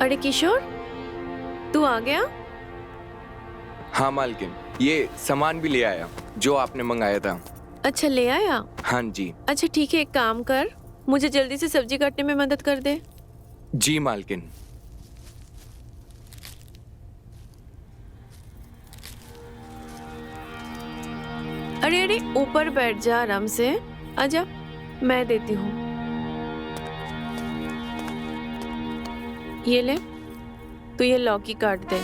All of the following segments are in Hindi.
अरे किशोर, तू आ गया? हाँ मालकिन, ये सामान भी ले आया जो आपने मंगाया था। अच्छा, ले आया? हाँ जी। अच्छा ठीक है, एक काम कर, मुझे जल्दी से सब्जी काटने में मदद कर दे। जी मालकिन। अरे अरे, ऊपर बैठ जा आराम से। आजा, मैं देती हूँ। ये ले, तू ये लौकी काट दे।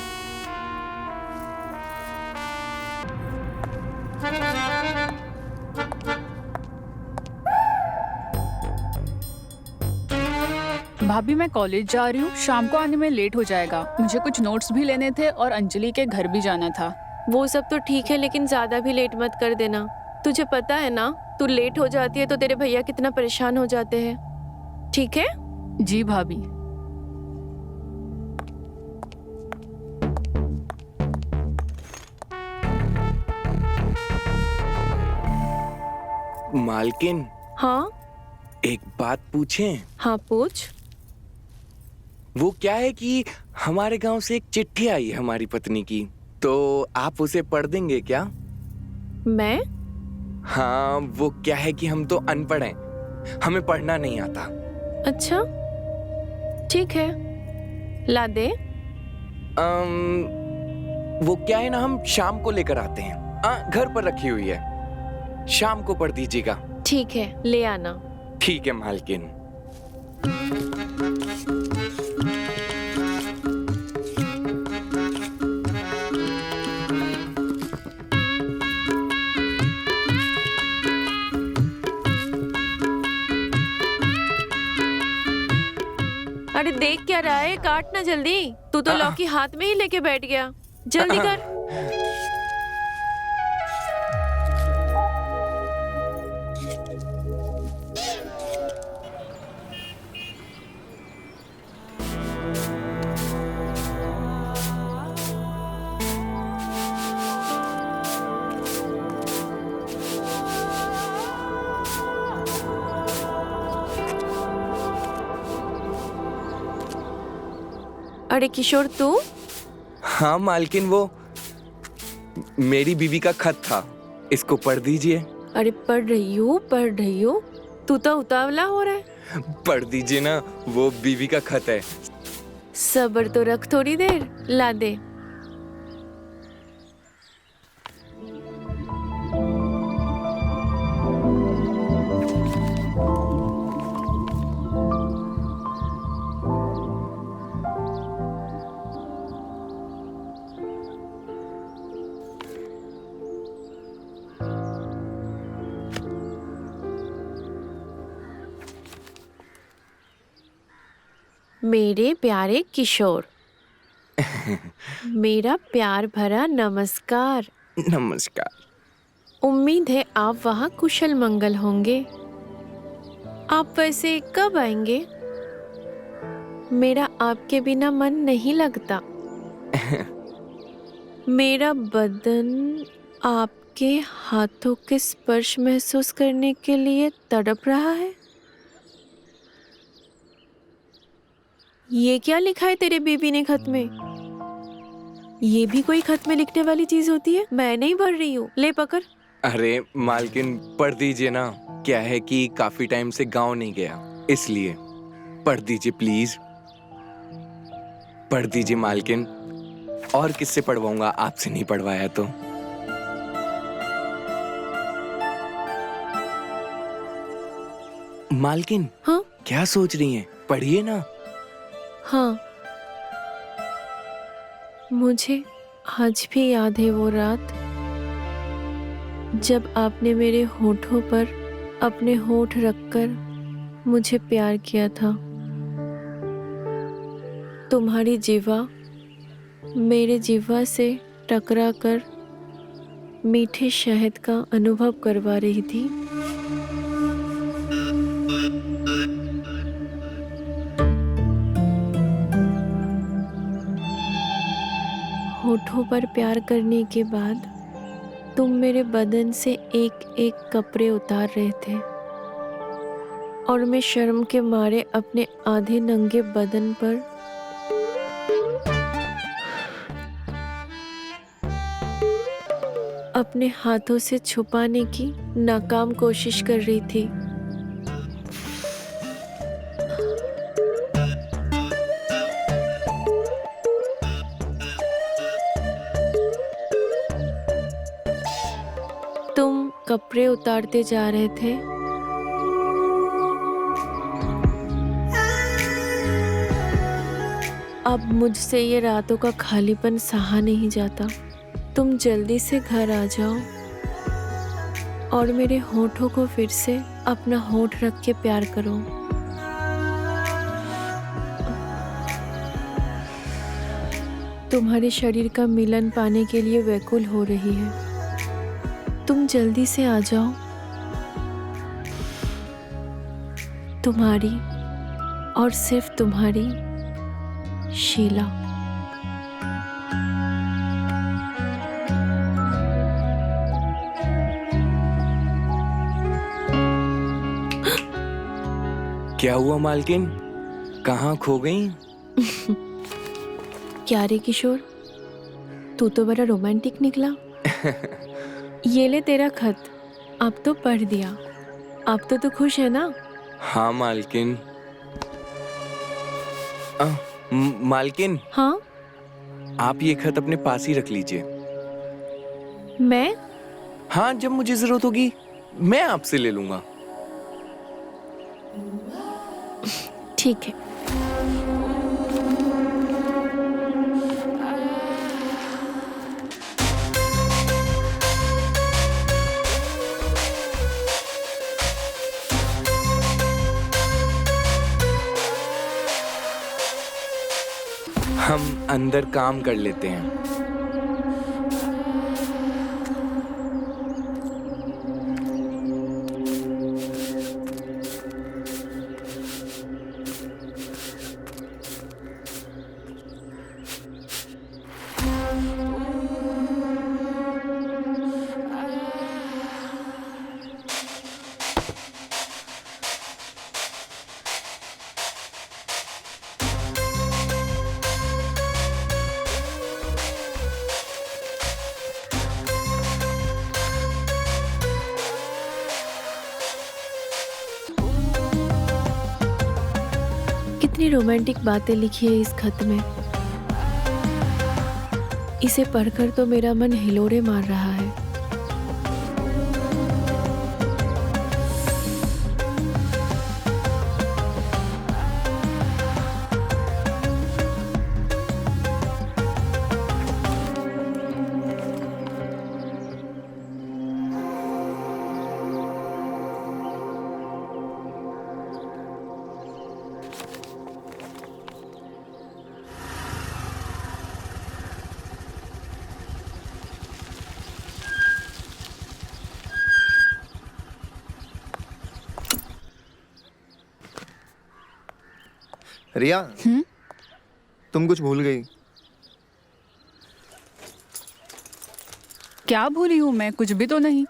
भाभी मैं कॉलेज जा रही हूँ, शाम को आने में लेट हो जाएगा। मुझे कुछ नोट्स भी लेने थे और अंजलि के घर भी जाना था। वो सब तो ठीक है, लेकिन ज्यादा भी लेट मत कर देना। तुझे पता है ना, तू लेट हो जाती है तो तेरे भैया कितना परेशान हो जाते हैं। ठीक है? जी भाभी। मालकिन, हाँ एक बात पूछें? हाँ, पूछ। वो क्या है कि हमारे गांव से एक चिट्ठी आई है हमारी पत्नी की, तो आप उसे पढ़ देंगे क्या? मैं? हाँ, वो क्या है कि हम तो अनपढ़ हैं, हमें पढ़ना नहीं आता। अच्छा ठीक है, ला दे। वो क्या है ना, हम शाम को लेकर आते हैं। घर पर रखी हुई है, शाम को पढ़ दीजिएगा। ठीक है, ले आना। ठीक है मालकिन। अरे देख क्या रहा है, काट ना जल्दी। तू तो लौकी हाथ में ही लेके बैठ गया, जल्दी कर। अरे किशोर, तू? हाँ मालकिन, वो मेरी बीवी का खत था, इसको पढ़ दीजिए। अरे पढ़ रही हूँ। तू तो उतावला हो रहा है। पढ़ दीजिए ना, वो बीवी का खत है। सब्र तो रख थोड़ी देर, ला दे। मेरे प्यारे किशोर, मेरा प्यार भरा नमस्कार। नमस्कार। उम्मीद है आप वहाँ कुशल मंगल होंगे। आप वैसे कब आएंगे? मेरा आपके बिना मन नहीं लगता। मेरा बदन आपके हाथों के स्पर्श महसूस करने के लिए तड़प रहा है। ये क्या लिखा है तेरे बीबी ने खत में? ये भी कोई खत में लिखने वाली चीज होती है? मैं नहीं भर रही हूँ, ले पकड़। अरे मालकिन, पढ़ दीजिए ना। क्या है कि काफी टाइम से गांव नहीं गया, इसलिए पढ़ दीजिए प्लीज। पढ़ दीजिए मालकिन। और किससे पढ़वाऊंगा, आपसे नहीं पढ़वाया तो। मालकिन, हाँ क्या सोच रही हैं? पढ़िए ना। हाँ, मुझे आज भी याद है वो रात, जब आपने मेरे होठों पर अपने होठ रखकर मुझे प्यार किया था। तुम्हारी जिह्वा मेरे जिह्वा से टकरा कर मीठे शहद का अनुभव करवा रही थी। होठों पर प्यार करने के बाद तुम मेरे बदन से एक एक कपड़े उतार रहे थे और मैं शर्म के मारे अपने आधे नंगे बदन पर अपने हाथों से छुपाने की नाकाम कोशिश कर रही थी। तुम कपड़े उतारते जा रहे थे। अब मुझसे ये रातों का खालीपन सहा नहीं जाता। तुम जल्दी से घर आ जाओ और मेरे होठों को फिर से अपना होठ रख के प्यार करो। तुम्हारे शरीर का मिलन पाने के लिए व्याकुल हो रही है। तुम जल्दी से आ जाओ। तुम्हारी और सिर्फ तुम्हारी शीला। क्या हुआ मालकिन, कहाँ खो गई? क्या रे किशोर, तू तो बड़ा रोमांटिक निकला। ये ले तेरा खत, अब तो पढ़ दिया। अब तो तू खुश है ना? हाँ मालकिन। मालकिन, हाँ आप ये खत अपने पास ही रख लीजिए। मैं? हाँ, जब मुझे जरूरत होगी मैं आपसे ले लूंगा। ठीक है। हम अंदर काम कर लेते हैं। कितनी रोमांटिक बातें लिखी है इस खत में। इसे पढ़कर तो मेरा मन हिलोरे मार रहा है। रिया, तुम कुछ भूल गई। क्या भूली हूँ मैं? कुछ भी तो नहीं।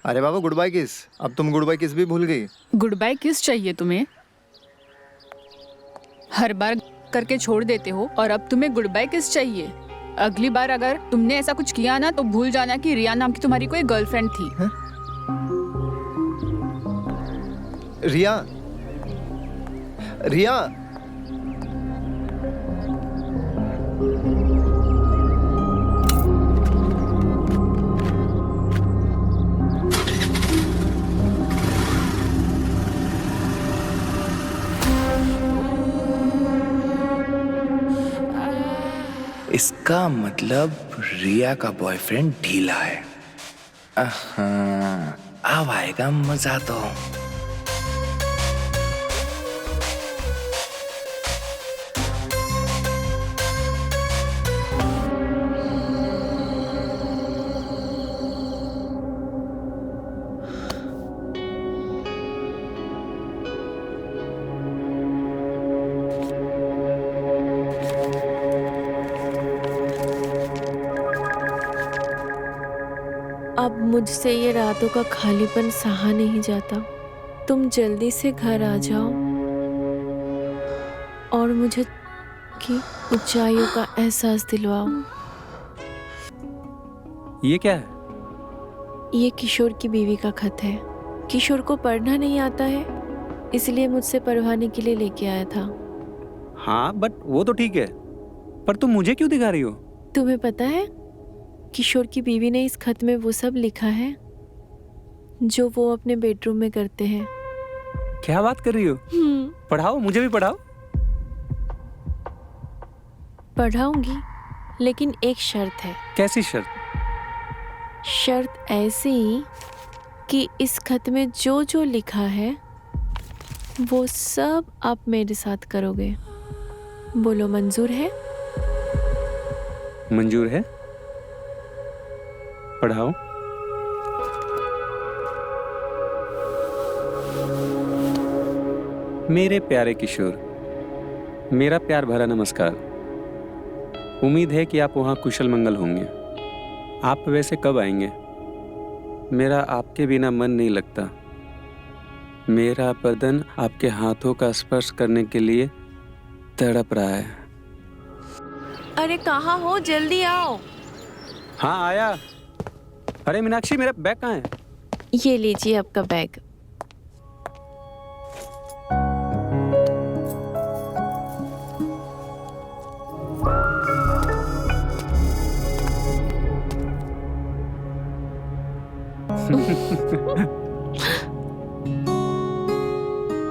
अरे बाबा, गुड बाय किस। अब तुम गुड बाय किस भी भूल गई। गुड बाय किस चाहिए तुम्हें? हर बार करके छोड़ देते हो और अब तुम्हें गुड बाय किस चाहिए? अगली बार अगर तुमने ऐसा कुछ किया ना तो भूल जाना कि रिया नाम की तुम्हारी कोई गर्लफ्रेंड थी। रिया, रिया, इसका मतलब रिया का बॉयफ्रेंड ढीला है। हाँ, अब आएगा मजा तो। अब मुझसे ये रातों का खालीपन सहा नहीं जाता। तुम जल्दी से घर आ जाओ और मुझे की ऊंचाइयों का एहसास दिलवाओ। ये क्या है? ये किशोर की बीवी का खत है। किशोर को पढ़ना नहीं आता है, इसलिए मुझसे पढ़वाने के लिए लेके आया था। हाँ बट वो तो ठीक है, पर तुम मुझे क्यों दिखा रही हो? तुम्हें पता है किशोर की बीवी ने इस खत में वो सब लिखा है जो वो अपने बेडरूम में करते हैं। क्या बात कर रही हो? पढ़ाओ, मुझे भी पढ़ाओ। पढ़ाऊंगी, लेकिन एक शर्त है। कैसी शर्त? शर्त ऐसी कि इस खत में जो जो लिखा है वो सब आप मेरे साथ करोगे। बोलो, मंजूर है? मंजूर है। पढ़ाओ। मेरे प्यारे किशोर, मेरा प्यार भरा नमस्कार। उम्मीद है कि आप वहाँ कुशल मंगल होंगे। आप वैसे कब आएंगे? मेरा आपके बिना मन नहीं लगता। मेरा बदन आपके हाथों का स्पर्श करने के लिए तड़प रहा है। अरे कहाँ हो, जल्दी आओ। हाँ आया। अरे मीनाक्षी, मेरा बैग कहाँ है? ये लीजिए आपका बैग।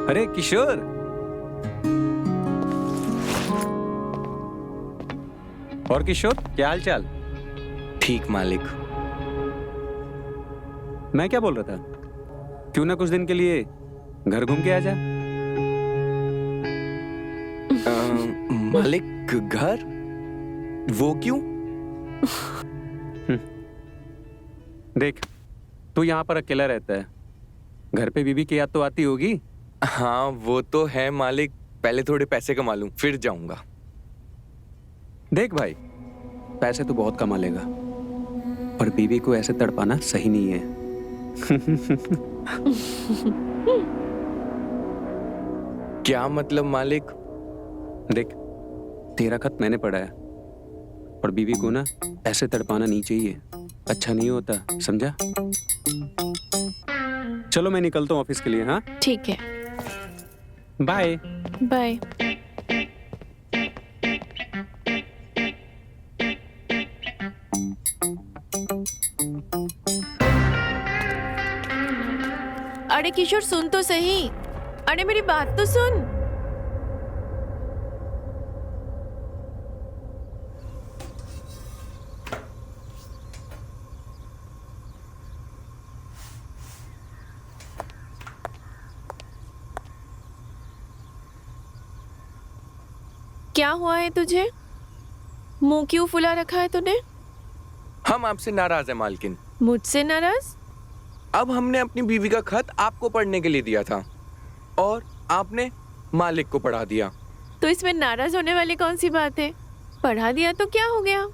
अरे किशोर, और किशोर क्या हाल चाल? ठीक मालिक। मैं क्या बोल रहा था, क्यों ना कुछ दिन के लिए घर घूम के आ जा? मालिक घर? वो क्यों? देख, तू यहाँ पर अकेला रहता है, घर पे बीबी की याद तो आती होगी। हाँ वो तो है मालिक, पहले थोड़े पैसे कमा लूं फिर जाऊंगा। देख भाई, पैसे तो बहुत कमा लेगा, पर बीवी को ऐसे तड़पाना सही नहीं है। क्या मतलब मालिक? देख, तेरा खत मैंने पढ़ा है, और बीवी को ना ऐसे तड़पाना नहीं चाहिए, अच्छा नहीं होता, समझा? चलो मैं निकलता हूँ ऑफिस के लिए। हाँ ठीक है, बाय बाय। अरे किशोर सुन तो सही, अरे मेरी बात तो सुन। क्या हुआ है तुझे? मुंह क्यों फुला रखा है तूने? हम आपसे नाराज हैं मालकिन। मुझसे नाराज? अब हमने अपनी बीवी का खत आपको पढ़ने के लिए दिया था और आपने मालिक को पढ़ा दिया। तो इसमें नाराज होने वाली कौन सी बात है? पढ़ा दिया तो क्या हो गया?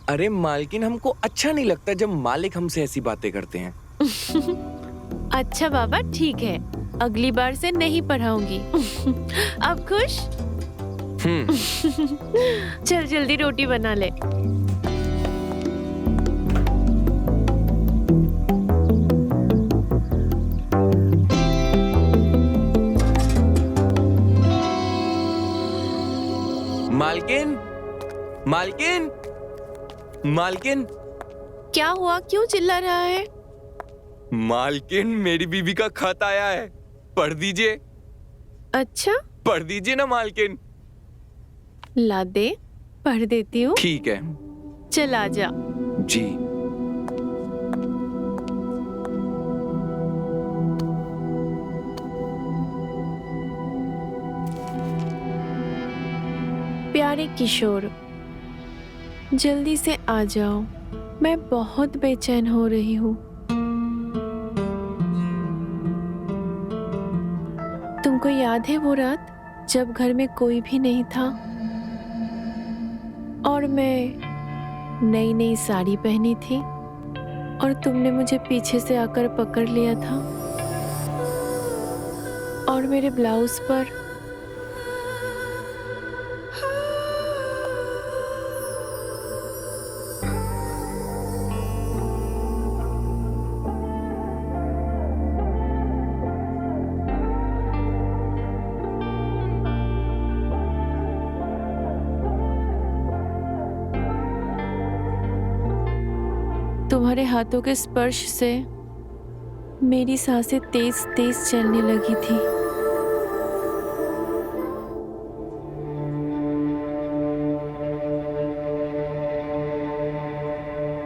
अरे मालकिन, हमको अच्छा नहीं लगता जब मालिक हमसे ऐसी बातें करते हैं। अच्छा बाबा ठीक है, अगली बार से नहीं पढ़ाऊंगी। अब खुश? चल जल्दी रोटी बना ले। मालकिन, मालकिन, मालकिन। क्या हुआ, क्यों चिल्ला रहा है? मालकिन, मेरी बीवी का खत आया है, पढ़ दीजिए। अच्छा, पढ़ दीजिए ना मालकिन। ला दे, पढ़ देती हूँ। ठीक है। चल आ जा। जी। प्यारे किशोर, जल्दी से आ जाओ, मैं बहुत बेचैन हो रही हूँ। तुमको याद है वो रात जब घर में कोई भी नहीं था और मैं नई नई साड़ी पहनी थी और तुमने मुझे पीछे से आकर पकड़ लिया था और मेरे ब्लाउज पर तुम्हारे हाथों के स्पर्श से मेरी सांसें तेज तेज चलने लगी थी।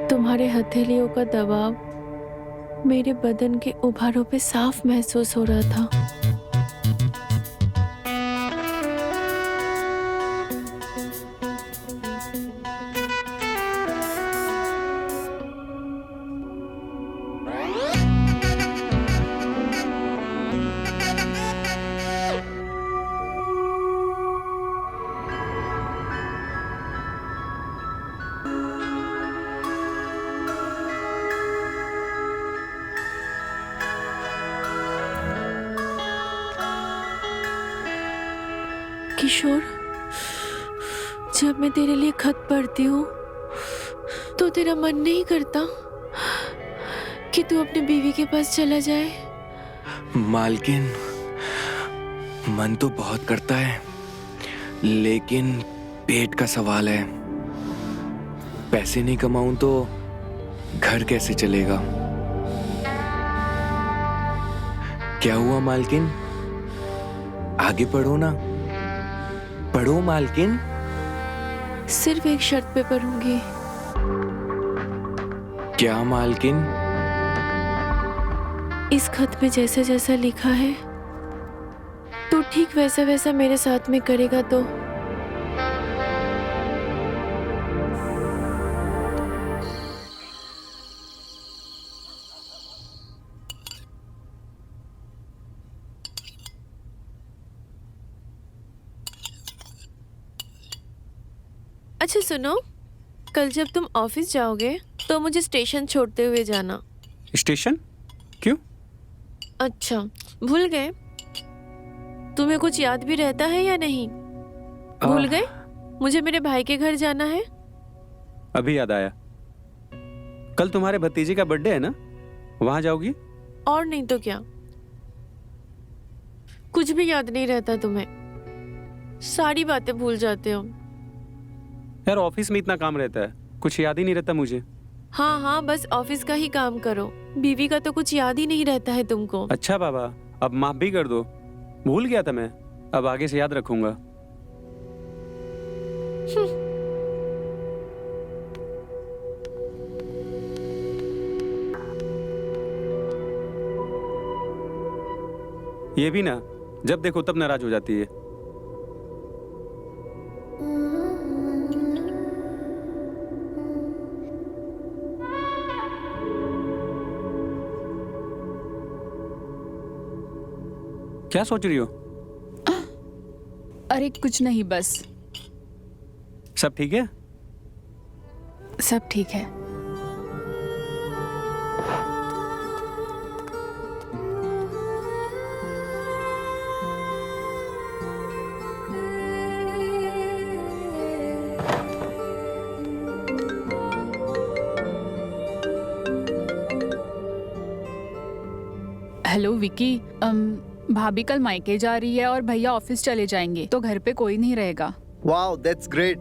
तुम्हारे हथेलियों का दबाव मेरे बदन के उभारों पे साफ महसूस हो रहा था। किशोर, जब मैं तेरे लिए खत पढ़ती हूँ तो तेरा मन नहीं करता कि तू अपने बीवी के पास चला जाए? मालकिन, मन तो बहुत करता है, लेकिन पेट का सवाल है। पैसे नहीं कमाऊं तो घर कैसे चलेगा? क्या हुआ मालकिन? आगे पढ़ो ना, पढ़ो मालकिन। सिर्फ एक शर्त पे पढ़ूंगी। क्या मालकिन? इस खत में जैसा जैसा लिखा है तो ठीक वैसा वैसा मेरे साथ में करेगा तो? अच्छा सुनो, कल जब तुम ऑफिस जाओगे तो मुझे स्टेशन छोड़ते हुए जाना। स्टेशन? क्यों? अच्छा, भूल गए? तुम्हें कुछ याद भी रहता है या नहीं? भूल गए? मुझे मेरे भाई के घर जाना है। अभी याद आया, कल तुम्हारे भतीजे का बर्थडे है ना, वहां जाओगी? और नहीं तो क्या, कुछ भी याद नहीं रहता तुम्हें, सारी बातें भूल जाते हो। यार ऑफिस में इतना काम रहता है, कुछ याद ही नहीं रहता मुझे। हाँ हाँ, बस ऑफिस का ही काम करो, बीवी का तो कुछ याद ही नहीं रहता है तुमको। अच्छा बाबा, अब माफ भी कर दो, भूल गया था मैं, अब आगे से याद रखूंगा। ये भी ना, जब देखो तब नाराज हो जाती है। क्या सोच रही हो? अरे कुछ नहीं, बस सब ठीक है? सब ठीक है। हेलो विकी, भाभी कल मायके जा रही है और भैया ऑफिस चले जाएंगे तो घर पे कोई नहीं रहेगा। Wow, that's great.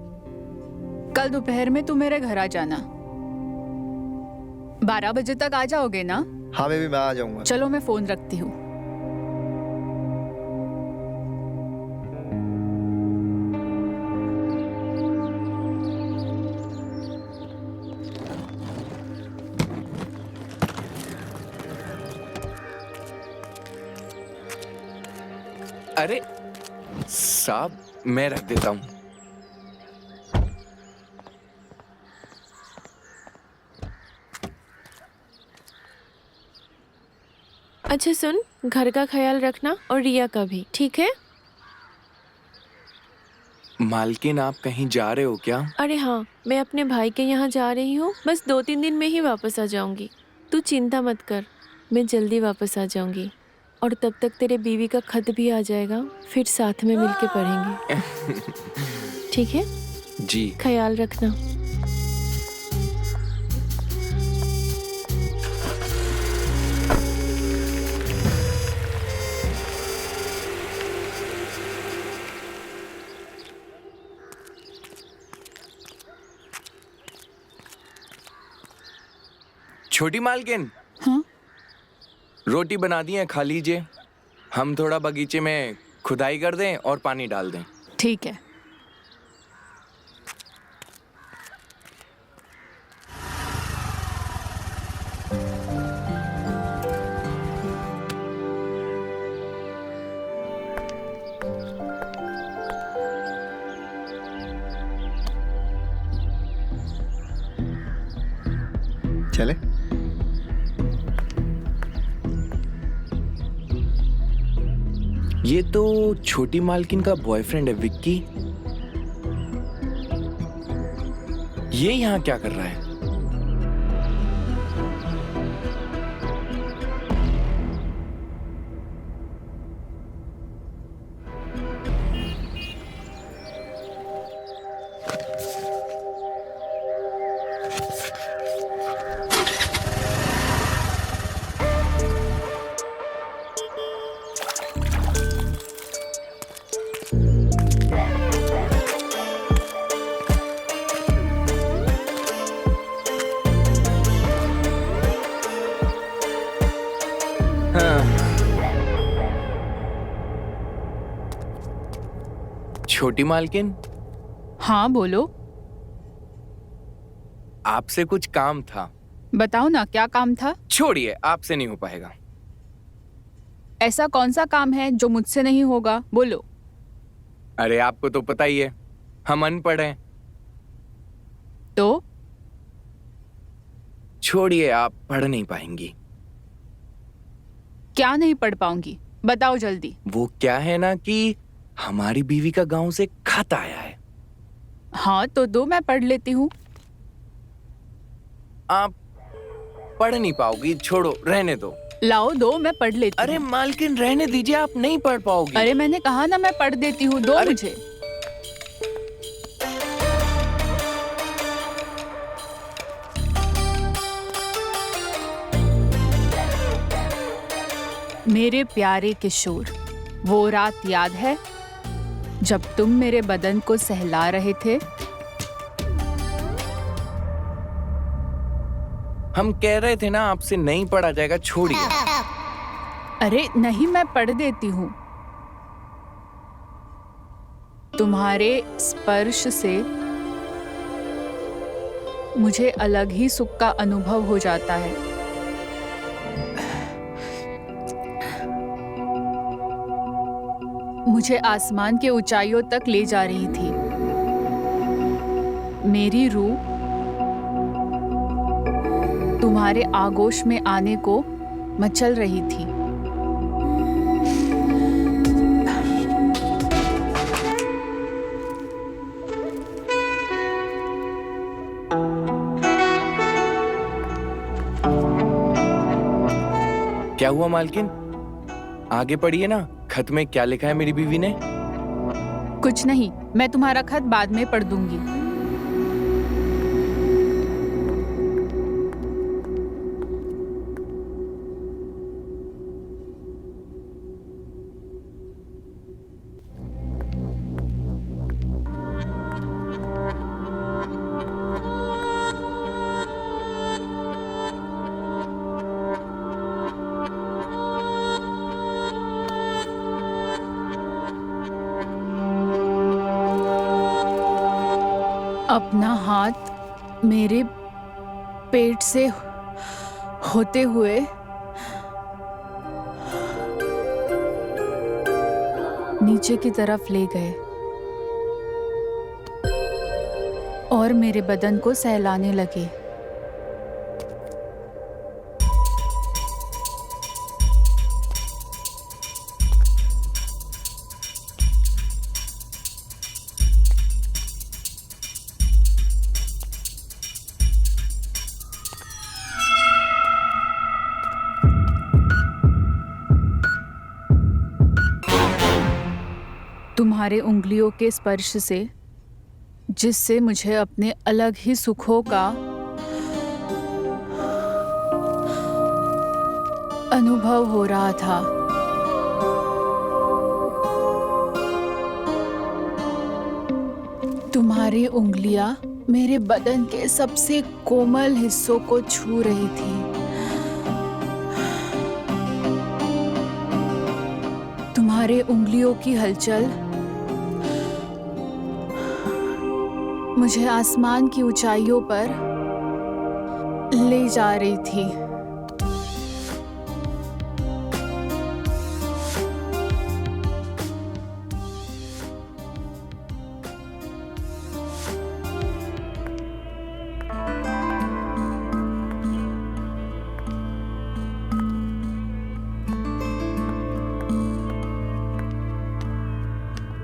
कल दोपहर में तुम मेरे घर आ जाना। 12 बजे तक आ जाओगे ना? हाँ बेबी, मैं आ जाऊंगा। चलो मैं फोन रखती हूँ। अरे साहब, मैं रख देता हूँ। अच्छा सुन, घर का ख्याल रखना और रिया का भी, ठीक है? मालकिन आप कहीं जा रहे हो क्या? अरे हाँ, मैं अपने भाई के यहाँ जा रही हूँ, बस 2-3 दिन में ही वापस आ जाऊंगी। तू चिंता मत कर, मैं जल्दी वापस आ जाऊंगी। और तब तक तेरे बीवी का खत भी आ जाएगा, फिर साथ में मिलके पढ़ेंगे। ठीक है? जी। ख्याल रखना। छोटी मालकिन, हाँ? रोटी बना दी है, खा लीजिए। हम थोड़ा बगीचे में खुदाई कर दें और पानी डाल दें। ठीक है। चले? ये तो छोटी मालकिन का बॉयफ्रेंड है विक्की। ये यहाँ क्या कर रहा है? छोटी मालकिन, हाँ बोलो। आपसे कुछ काम था। बताओ ना, क्या काम था? छोड़िए, आपसे नहीं हो पाएगा। ऐसा कौन सा काम है जो मुझसे नहीं होगा? बोलो। अरे आपको तो पता ही है, हम अनपढ़ हैं। तो छोड़िए, आप पढ़ नहीं पाएंगी। क्या नहीं पढ़ पाऊंगी? बताओ जल्दी। वो क्या है ना कि हमारी बीवी का गांव से खत आया है। हाँ तो दो, मैं पढ़ लेती हूँ। आप पढ़ नहीं पाओगी, छोड़ो, रहने दो। लाओ, दो, मैं पढ़ लेती अरे हूँ। मालकिन रहने दीजिए, आप नहीं पढ़ पाओगी। अरे मैंने कहा ना, मैं पढ़ देती हूँ, दो अरे- मुझे। मेरे प्यारे किशोर, वो रात याद है जब तुम मेरे बदन को सहला रहे थे? हम कह रहे थे ना आपसे नहीं पढ़ा जाएगा, छोड़िए। अरे नहीं, मैं पढ़ देती हूँ। तुम्हारे स्पर्श से मुझे अलग ही सुख का अनुभव हो जाता है। मुझे आसमान के ऊंचाइयों तक ले जा रही थी। मेरी रूह तुम्हारे आगोश में आने को मचल रही थी। क्या हुआ मालकिन? आगे पढ़िए ना, खत में क्या लिखा है मेरी बीवी ने? कुछ नहीं, मैं तुम्हारा खत बाद में पढ़ दूंगी। अपना हाथ मेरे पेट से होते हुए नीचे की तरफ ले गए और मेरे बदन को सहलाने लगे। तुम्हारे उंगलियों के स्पर्श से, जिससे मुझे अपने अलग ही सुखों का अनुभव हो रहा था। तुम्हारी उंगलियां मेरे बदन के सबसे कोमल हिस्सों को छू रही थी। तुम्हारे उंगलियों की हलचल मुझे आसमान की ऊंचाइयों पर ले जा रही थी।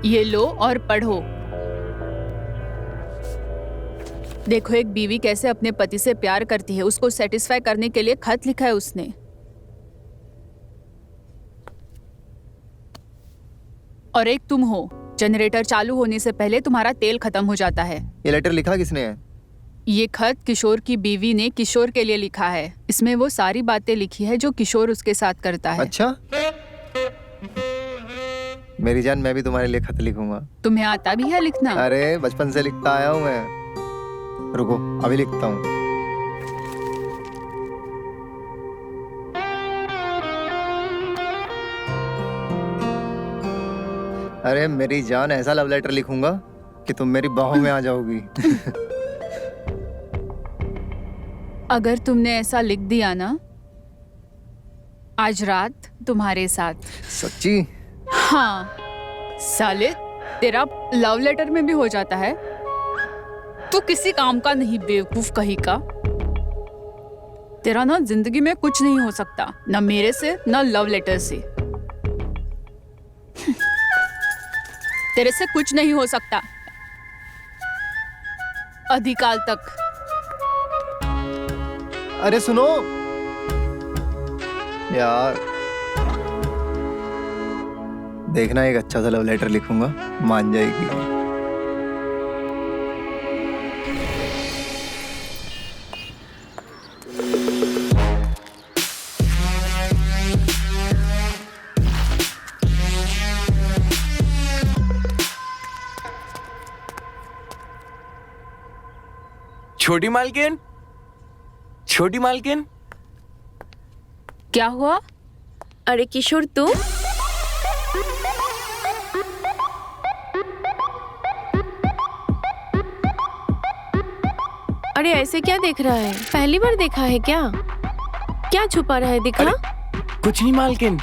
ये लो और पढ़ो। देखो एक बीवी कैसे अपने पति से प्यार करती है, उसको सेटिस्फाई करने के लिए खत लिखा है उसने। और एक तुम हो, जनरेटर चालू होने से पहले तुम्हारा तेल खत्म हो जाता है। ये लेटर लिखा किसने है? ये खत किशोर की बीवी ने किशोर के लिए लिखा है। इसमें वो सारी बातें लिखी है जो किशोर उसके साथ करता है। अच्छा, मेरी जान, मैं भी तुम्हारे लिए खत लिखूंगा। तुम्हें आता भी है लिखना? अरे बचपन से लिखता आया हूँ मैं। रुको, अभी लिखता हूँ। अरे मेरी जान, ऐसा लव लेटर लिखूंगा कि तुम मेरी बाहों में आ जाओगी। अगर तुमने ऐसा लिख दिया ना, आज रात तुम्हारे साथ। सच्ची? हाँ साले, तेरा लव लेटर में भी हो जाता है। तू किसी काम का नहीं, बेवकूफ कहीं का। तेरा ना जिंदगी में कुछ नहीं हो सकता, ना मेरे से ना लव लेटर से। तेरे से कुछ नहीं हो सकता अधिकाल तक। अरे सुनो यार, देखना एक अच्छा सा लव लेटर लिखूंगा, मान जाएगी। छोटी मालकिन, छोटी मालकिन। क्या हुआ? अरे किशोर, तू? अरे ऐसे क्या देख रहा है? पहली बार देखा है क्या? क्या छुपा रहा है, दिखा। कुछ नहीं मालकिन,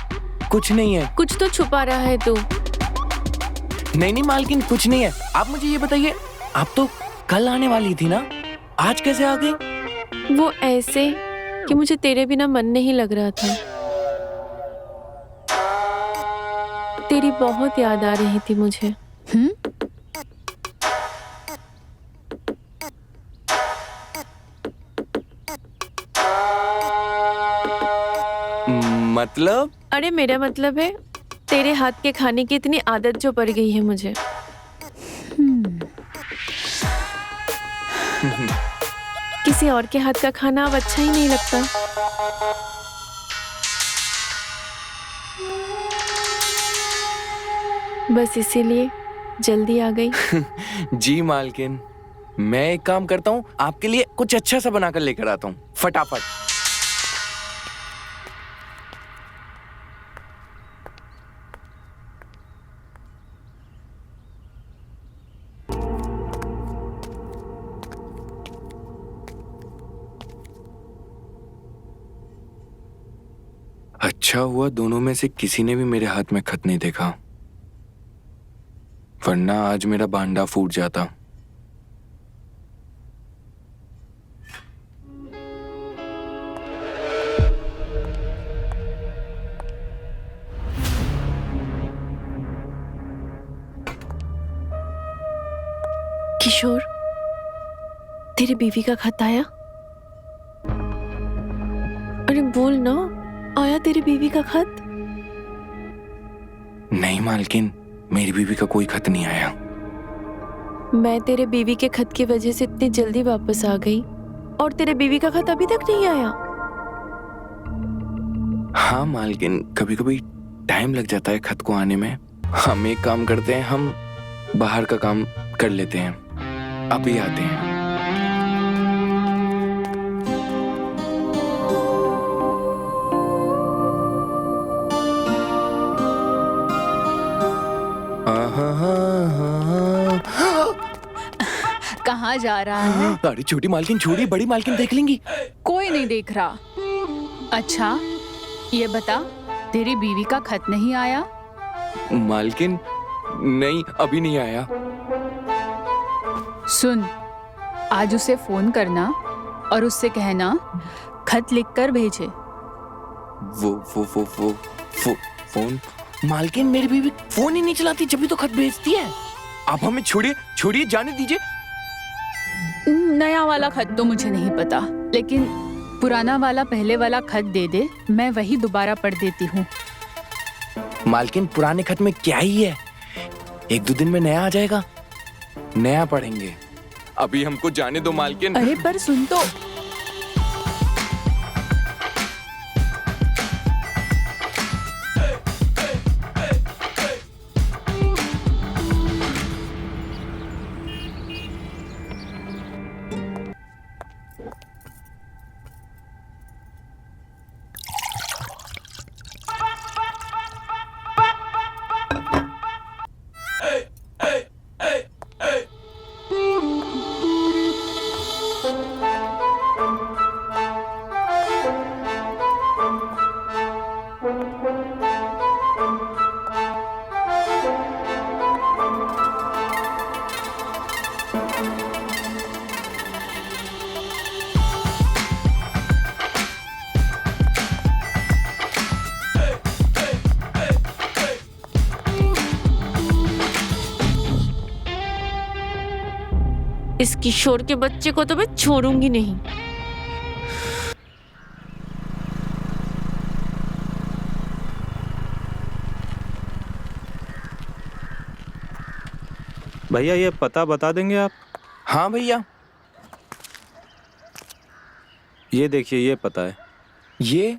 कुछ नहीं है। कुछ तो छुपा रहा है तू। नहीं नहीं मालकिन, कुछ नहीं है। आप मुझे ये बताइए, आप तो कल आने वाली थी ना, आज कैसे आ गई? वो ऐसे कि मुझे तेरे बिना मन नहीं लग रहा था। तेरी बहुत याद आ रही थी मुझे। मतलब? अरे मेरा मतलब है, तेरे हाथ के खाने की इतनी आदत जो पड़ गई है मुझे। किसी और के हाथ का खाना अब अच्छा ही नहीं लगता। बस इसीलिए जल्दी आ गई। जी मालकिन, मैं एक काम करता हूँ, आपके लिए कुछ अच्छा सा बनाकर लेकर आता हूँ, फटाफट। अच्छा हुआ दोनों में से किसी ने भी मेरे हाथ में खत नहीं देखा, वरना आज मेरा भांडा फूट जाता। किशोर, तेरी बीवी का खत आया? अरे बोल ना, आया तेरी बीवी का खत? नहीं मालकिन, मेरी बीवी का कोई खत नहीं आया। मैं तेरे बीवी के खत की वजह से इतनी जल्दी वापस आ गई और तेरे बीवी का खत अभी तक नहीं आया। हाँ मालकिन, कभी कभी टाइम लग जाता है खत को आने में। हम एक काम करते हैं, हम बाहर का काम कर लेते हैं, अभी आते हैं। कहाँ जा रहा है? अरे छोटी मालकिन छोड़ी, बड़ी मालकिन देख लेंगी। कोई नहीं देख रहा। अच्छा ये बता, तेरी बीवी का खत नहीं आया? मालकिन नहीं, अभी नहीं आया। सुन, आज उसे फोन करना और उससे कहना खत लिखकर भेजे। वो फोन? मालकिन मेरी बीवी फोन ही नहीं चलाती, जब भी तो खत भेजती है। आप हमें छोड़िए छोड़िए, जाने दीजिए। नया वाला खत तो मुझे नहीं पता, लेकिन पुराना वाला पहले वाला खत दे दे, मैं वही दोबारा पढ़ देती हूँ। मालकिन पुराने खत में क्या ही है, 1-2 दिन में नया आ जाएगा, नया पढ़ेंगे। अभी हमको जाने दो मालकिन। अरे पर सुन तो। इस किशोर के बच्चे को तो मैं छोड़ूंगी नहीं। भैया ये पता बता देंगे आप? हाँ भैया, ये देखिए, ये पता है। ये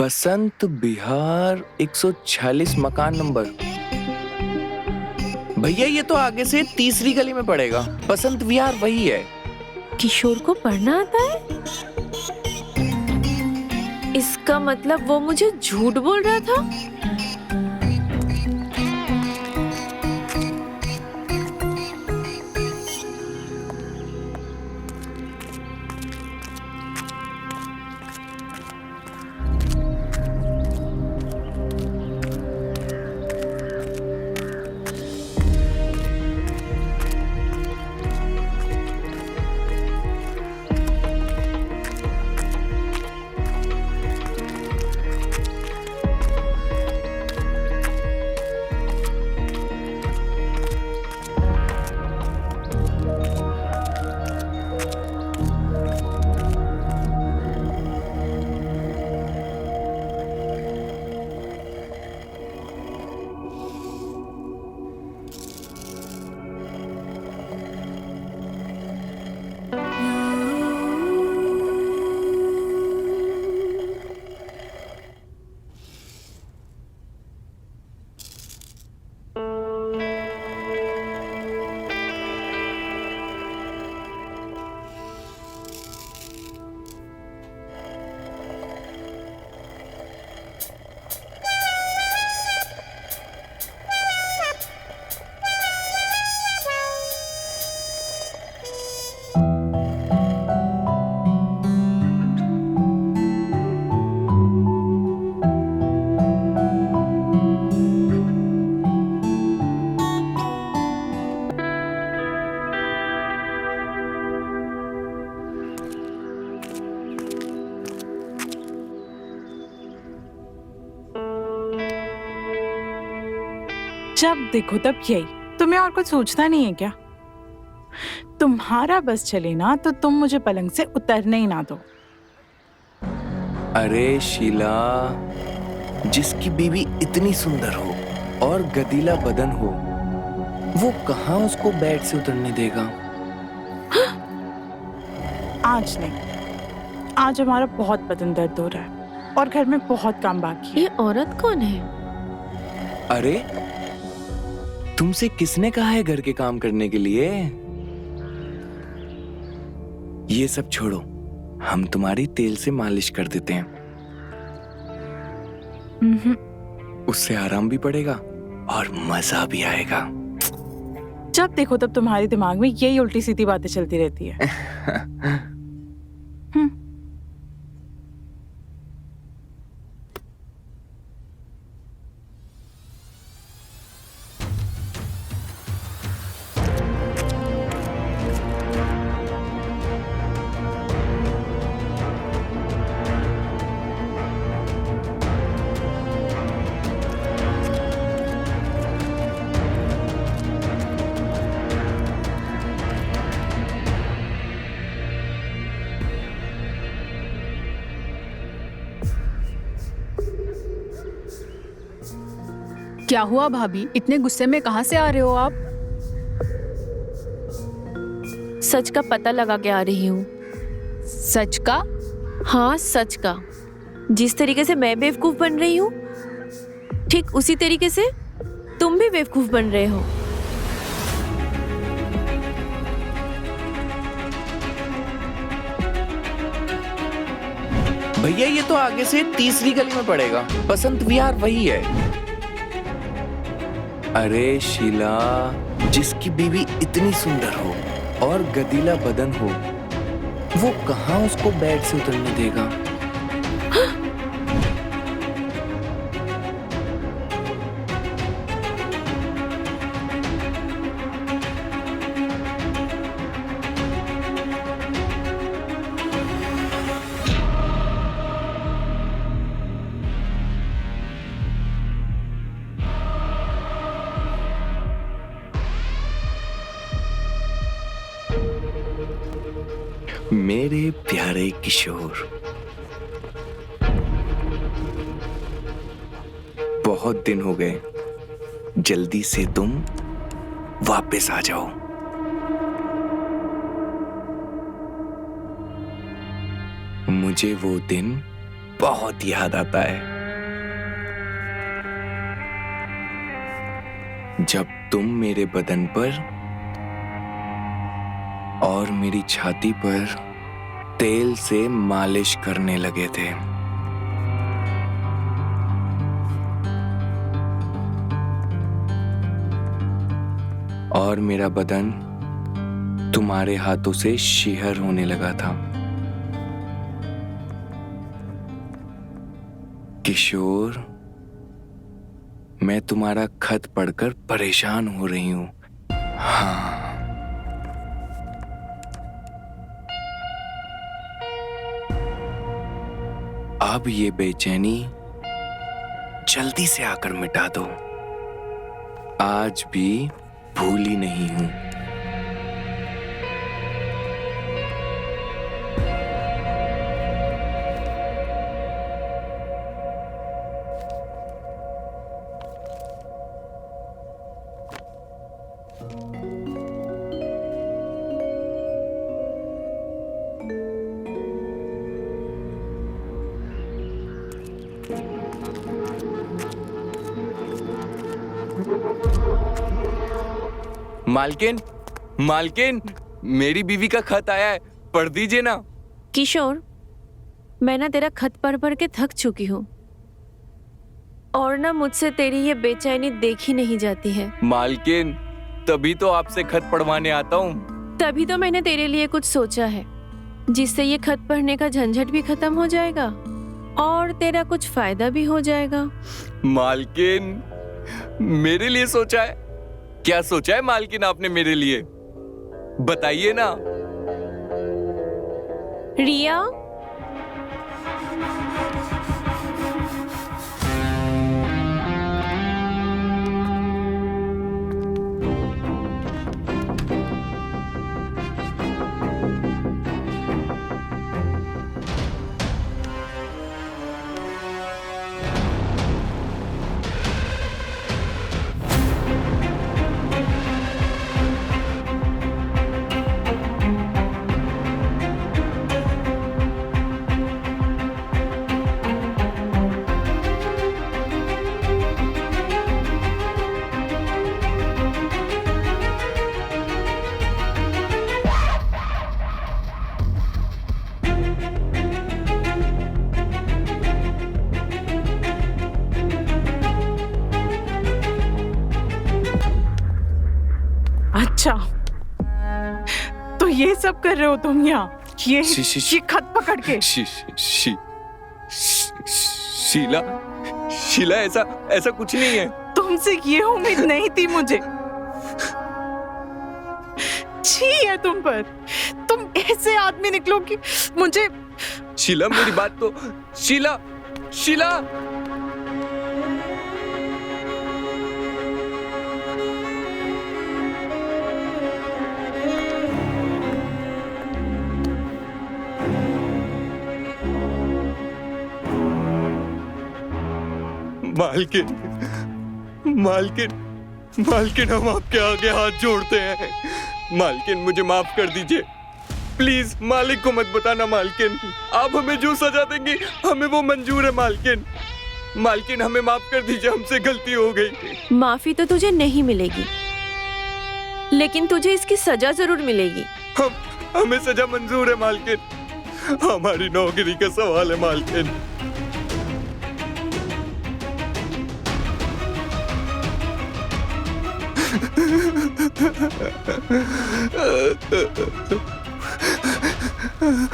बसंत विहार 146 मकान नंबर। भैया ये तो आगे से तीसरी गली में पड़ेगा, बसंत विहार वही है। किशोर को पढ़ना आता है? इसका मतलब वो मुझे झूठ बोल रहा था। जब देखो तब यही, तुम्हें और कुछ सोचना नहीं है क्या? तुम्हारा बस चले ना तो तुम मुझे पलंग से उतरने ही ना दो। अरे शीला, जिसकी बीवी इतनी सुंदर हो और गदीला बदन हो, वो कहाँ उसको बेड से उतरने देगा? आज नहीं, आज हमारा बहुत बदन दर्द हो रहा है और घर में बहुत काम बाकी है। ये औरत कौन है? अरे, तुमसे किसने कहा है घर के काम करने के लिए? ये सब छोड़ो, हम तुम्हारी तेल से मालिश कर देते हैं। उससे आराम भी पड़ेगा और मजा भी आएगा। जब देखो तब तुम्हारे दिमाग में यही उल्टी सीधी बातें चलती रहती है। क्या हुआ भाभी, इतने गुस्से में कहाँ से आ रहे हो आप? सच का पता लगा के आ रही हूँ। सच का? हाँ, सच का। जिस तरीके से मैं बेवकूफ बन रही हूँ, ठीक उसी तरीके से तुम भी बेवकूफ बन रहे हो। भैया, ये तो आगे से तीसरी गली में पड़ेगा। बसंत विहार वही है। अरे शीला, जिसकी बीवी इतनी सुंदर हो और गदीला बदन हो, वो कहाँ उसको बेड से उतरने देगा? मेरे प्यारे किशोर, बहुत दिन हो गए, जल्दी से तुम वापस आ जाओ। मुझे वो दिन बहुत याद आता है जब तुम मेरे बदन पर और मेरी छाती पर तेल से मालिश करने लगे थे। और मेरा बदन तुम्हारे हाथों से शीहर होने लगा था। किशोर, मैं तुम्हारा खत पढ़कर परेशान हो रही हूं। हाँ, अब ये बेचैनी जल्दी से आकर मिटा दो। आज भी भूली नहीं हूं। मालकिन, मालकिन, मेरी बीवी का खत आया है, पढ़ दीजिए ना। किशोर, मैं ना तेरा खत पढ़ पढ़ के थक चुकी हूँ और ना मुझसे तेरी ये बेचैनी देखी नहीं जाती है। मालकिन, तभी तो आपसे खत पढ़वाने आता हूँ। तभी तो मैंने तेरे लिए कुछ सोचा है, जिससे ये खत पढ़ने का झंझट भी खत्म हो जाएगा और तेरा कुछ फायदा भी हो जाएगा। मालकिन, मेरे लिए सोचा है? क्या सोचा है मालकिन आपने मेरे लिए? बताइए ना। रिया, ये सब कर रहे हो तुम यहाँ? ये खत पकड़ के? शीला, शीला ऐसा ऐसा कुछ नहीं है। तुमसे ये उम्मीद नहीं थी मुझे। छी है तुम पर। तुम ऐसे आदमी निकलो कि मुझे। शीला मेरी बात तो, शीला, शीला। मालकिन, मालकिन, मालकिन, हम आपके आगे हाथ जोड़ते हैं। मालकिन मुझे माफ कर दीजिए, प्लीज। मालिक को मत बताना मालकिन। आप हमें जो सजा देंगी हमें वो मंजूर है मालकिन। मालकिन हमें माफ कर दीजिए, हमसे गलती हो गई। माफी तो तुझे नहीं मिलेगी, लेकिन तुझे इसकी सजा जरूर मिलेगी। हमें सजा मंजूर है मालकिन। हमारी नौकरी का सवाल है मालकिन।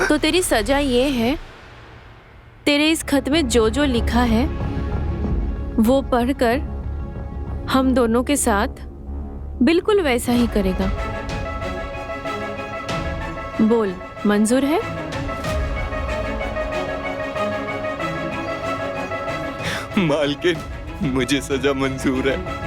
तो तेरी सजा ये है, तेरे इस खत में जो जो लिखा है वो पढ़कर हम दोनों के साथ बिल्कुल वैसा ही करेगा। बोल, मंजूर है? मालकिन मुझे सजा मंजूर है।